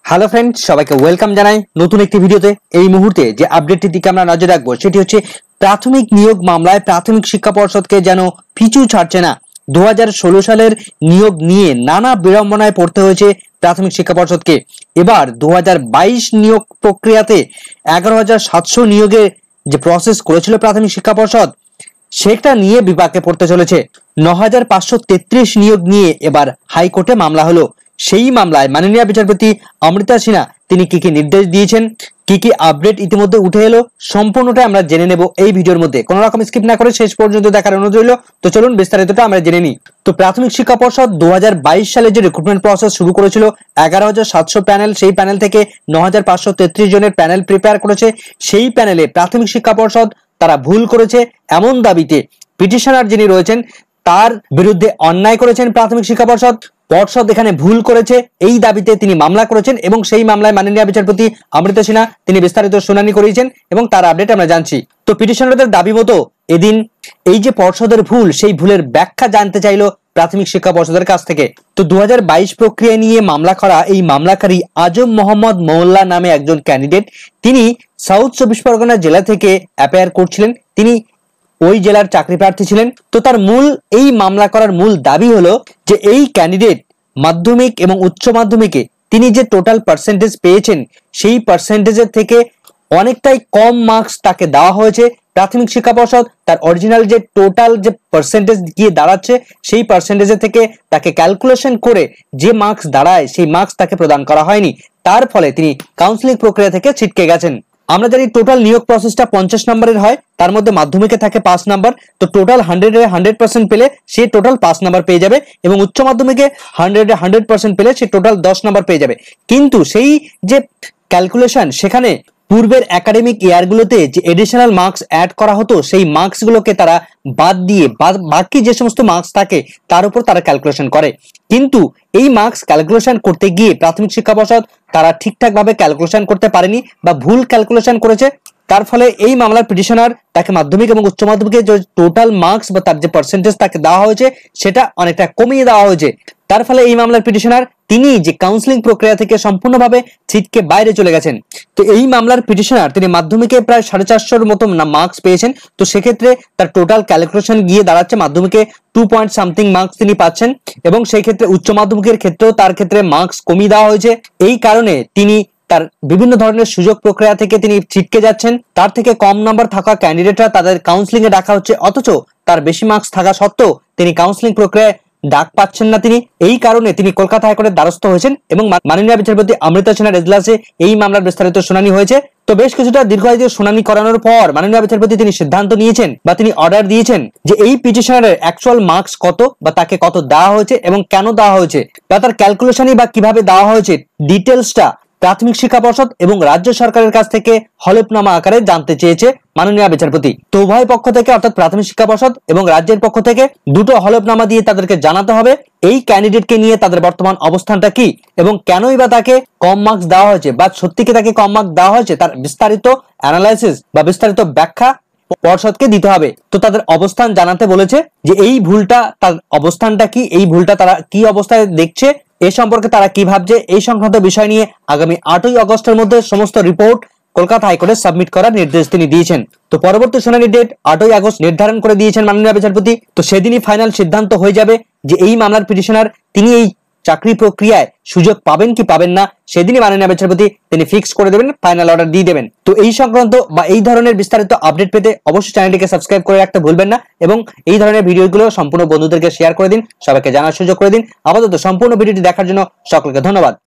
Hello friends, সবাইকে welcome জানাই নতুন একটি ভিডিওতে। এই মুহূর্তে যে আপডেটটির দিকে আমরা নজর রাখবো সেটি হচ্ছে প্রাথমিক নিয়োগ মামলায় প্রাথমিক শিক্ষা পর্ষদকে যেন পিছু ছাড়ছে না। 2016 সালের নিয়োগ নিয়ে নানা বিড়ম্বনায় পড়তে হয়েছে প্রাথমিক শিক্ষা পর্ষদকে। এবার 2022 নিয়োগ প্রক্রিয়াতে 11,700 নিয়োগের যে প্রসেস করেছিল প্রাথমিক শিক্ষা পর্ষদ, সেটা নিয়ে বিপাকে পড়তে চলেছে। 9,533 নিয়োগ নিয়ে এবার হাইকোর্টে মামলা হলো। সেই মামলায় মাননীয় বিচারপতি অমৃতা সিনহা তিনি কি কি নির্দেশ দিয়েছেন, কি কি আপডেট ইতিমধ্যে উঠে এলো, সম্পূর্ণটা আমরা জেনে নেব এই ভিডিওর মধ্যে। কোনো রকম স্কিপ না করে শেষ পর্যন্ত দেখার অনুরোধ রইল। তো চলুন বিস্তারিতটা আমরা জেনে নিই। তো প্রাথমিক শিক্ষা পর্ষদ 2022 সালে যে রিক্রুটমেন্ট প্রসেস শুরু করেছিল, 11,700 প্যানেল, সেই প্যানেল থেকে 9,533 জনের প্যানেল প্রিপেয়ার করেছে। সেই প্যানেলে প্রাথমিক শিক্ষা পর্ষদ তারা ভুল করেছে এমন দাবিতে পিটিশনার যিনি রয়েছেন তার বিরুদ্ধে অন্যায় করেছেন প্রাথমিক শিক্ষা পর্ষদ এখানে ভুল করেছে এই দাবিতে তিনি মামলা করেছেন এবং সেই মামলায় মাননীয় বিচারপতি অমৃতা সিনহা তিনি বিস্তারিত শুনানি করিয়েছেন এবং তার আপডেট আমরা জানছি। তো পিটিশনারদের দাবি মতো এদিন এই যে পর্ষদের ভুল, সেই ভুলের ব্যাখ্যা জানতে চাইলো প্রাথমিক শিক্ষা পর্ষদের কাছ থেকে। তো 2022 প্রক্রিয়া নিয়ে মামলা করা এই মামলাকারী আজম মোহাম্মদ মোল্লা নামে একজন ক্যান্ডিডেট, তিনি সাউথ চব্বিশ পরগনা জেলা থেকে অ্যাপিয়ার করছিলেন। তিনি ওই জেলার চাকরি প্রার্থী ছিলেন। তো তার এই মামলা করার মূল দাবি হলো যে এই ক্যান্ডিডেট মাধ্যমিক এবং উচ্চ মাধ্যমিকে তিনি যে টোটাল পার্সেন্টেজ পেয়েছেন সেই পার্সেন্টেজের থেকে অনেকটাই কম মার্কস তাকে দেওয়া হয়েছে। প্রাথমিক শিক্ষা পর্ষদ তার অরিজিনাল যে টোটাল যে পার্সেন্টেজ গিয়ে দাঁড়াচ্ছে সেই পার্সেন্টেজের থেকে তাকে ক্যালকুলেশন করে যে মার্কস দাঁড়ায় সেই মার্কস তাকে প্রদান করা হয়নি। তার ফলে তিনি কাউন্সিলিং প্রক্রিয়া থেকে ছিটকে গেছেন। আমরা জানি টোটাল নিয়োগ প্রসেসটা 50 নম্বরের হয়, তার মধ্যে মাধ্যমিকে থাকে 5 নাম্বার। তো টোটাল 100% পেলে সে টোটাল 5 নাম্বার পেয়ে যাবে এবং উচ্চ মাধ্যমিকে 100% পেলে সে টোটাল 10 নাম্বার পেয়ে যাবে। কিন্তু সেই যে ক্যালকুলেশন, সেখানে পূর্বের একাডেমিক ইয়ারগুলোতে যে এডিশনাল মার্কস অ্যাড করা হতো সেই মার্কসগুলোকে তারা বাদ দিয়ে বাকি যে সমস্ত মার্কস থাকে তার উপর তারা ক্যালকুলেশন করে। কিন্তু এই মার্কস ক্যালকুলেশন করতে গিয়ে প্রাথমিক শিক্ষা পর্ষদ তারা ঠিকঠাক ভাবে ক্যালকুলেশন করতে পারেনি বা ভুল ক্যালকুলেশন করেছে। তার ফলে এই মামলার পিটিশনার তাকে মাধ্যমিক এবং উচ্চ মাধ্যমিকে যে টোটাল মার্কস বা তার যে পার্সেন্টেজ তাকে দেওয়া হয়েছে সেটা অনেকটা কমিয়ে দেওয়া হয়েছে। তার ফলে এই মামলার পিটিশনার তিনি যে কাউন্সিলিং প্রক্রিয়া থেকে সম্পূর্ণভাবে ছিটকে বাইরে চলে গেছেন। তো এই মামলার পিটিশনার তিনি মাধ্যমিকে প্রায় 450 মতো মার্কস পেয়েছেন। তো সেক্ষেত্রে তার টোটাল ক্যালকুলেশন গিয়ে দাঁড়াচ্ছে মাধ্যমিকে 2 পয়েন্ট সামথিং মার্কস তিনি পাচ্ছেন এবং সেই ক্ষেত্রে উচ্চ মাধ্যমিকের ক্ষেত্রেও তার ক্ষেত্রে মার্কস কমিয়ে দেওয়া হয়েছে। এই কারণে তিনি তার বিভিন্ন ধরনের সুযোগ প্রক্রিয়া থেকে তিনি ছিটকে যাচ্ছেন। তার থেকে কম নাম্বার থাকা ক্যান্ডিডেটরা তাদের কাউন্সিলিং এ ডাকা হচ্ছে, অথচ তার বেশি মার্কস থাকা সত্ত্বেও তিনি কাউন্সিলিং প্রক্রিয়ায় ডাক পাচ্ছেন না। তিনি এই কারণে তিনি কলকাতা হাইকোর্টের দ্বারস্থ হয়েছেন এবং মাননীয় বিচারপতি অমৃতা সিনহার এজলাসে এই মামলার বিস্তারিত শুনানি হয়েছে। তো বেশ কিছুটা দীর্ঘায়িত শুনানি করানোর পর মাননীয় বিচারপতি তিনি সিদ্ধান্ত নিয়েছেন বা তিনি অর্ডার দিয়েছেন যে এই পিটিশনারের অ্যাকচুয়াল মার্কস কত বা তাকে কত দেওয়া হয়েছে এবং কেন দেওয়া হয়েছে বা তার ক্যালকুলেশনই বা কিভাবে দেওয়া হয়েছে, ডিটেলসটা প্রাথমিক শিক্ষা পর্ষদ এবং রাজ্য সরকারের কাছ থেকে হলফনামা আকারে জানতে চেয়েছে মাননীয় বিচারপতি। তো উভয় পক্ষ থেকে অর্থাৎ প্রাথমিক শিক্ষা পর্ষদ এবং রাজ্যের পক্ষ থেকে দুটো হলফনামা দিয়ে তাদেরকে জানাতে হবে এই ক্যান্ডিডেটকে নিয়ে তাদের বর্তমান অবস্থানটা কি এবং কেনই বা তাকে কম মার্কস দেওয়া হয়েছে বা সত্যি কি তাকে কম মার্কস দেওয়া হয়েছে, তার বিস্তারিত অ্যানালাইসিস বা বিস্তারিত ব্যাখ্যা পর্ষদকে দিতে হবে। তো তাদের অবস্থান জানাতে বলেছে যে এই ভুলটা তার অবস্থানটা কি, এই ভুলটা তারা কি অবস্থায় দেখছে, এ সম্পর্কে তারা কি ভাবছে, এই সংক্রান্ত বিষয় নিয়ে আগামী 8ই আগস্টের মধ্যে সমস্ত রিপোর্ট কলকাতা হাইকোর্টে সাবমিট করার নির্দেশ তিনি দিয়েছেন। তো পরবর্তী শুনানি ডেট 8ই আগস্ট নির্ধারণ করে দিয়েছেন মাননীয় বিচারপতি। তো সেদিনই ফাইনাল সিদ্ধান্ত হয়ে যাবে যে এই মামলার পিটিশনার তিনি এই চাকরি প্রক্রিয়ায় সুযোগ পাবেন কি পাবেন না, সেদিনই মাননীয় বিচারপতি তিনি ফিক্স করে দেবেন, ফাইনাল অর্ডার দিয়ে দেবেন। তো এই সংক্রান্ত বা এই ধরনের বিস্তারিত আপডেট পেতে অবশ্যই চ্যানেলটিকে সাবস্ক্রাইব করে রাখতে ভুলবেন না এবং এই ধরনের ভিডিওগুলো সম্পূর্ণ বন্ধুদেরকে শেয়ার করে দিন, সবাইকে জানার সুযোগ করে দিন। আপাতত সম্পূর্ণ ভিডিওটি দেখার জন্য সকলকে ধন্যবাদ।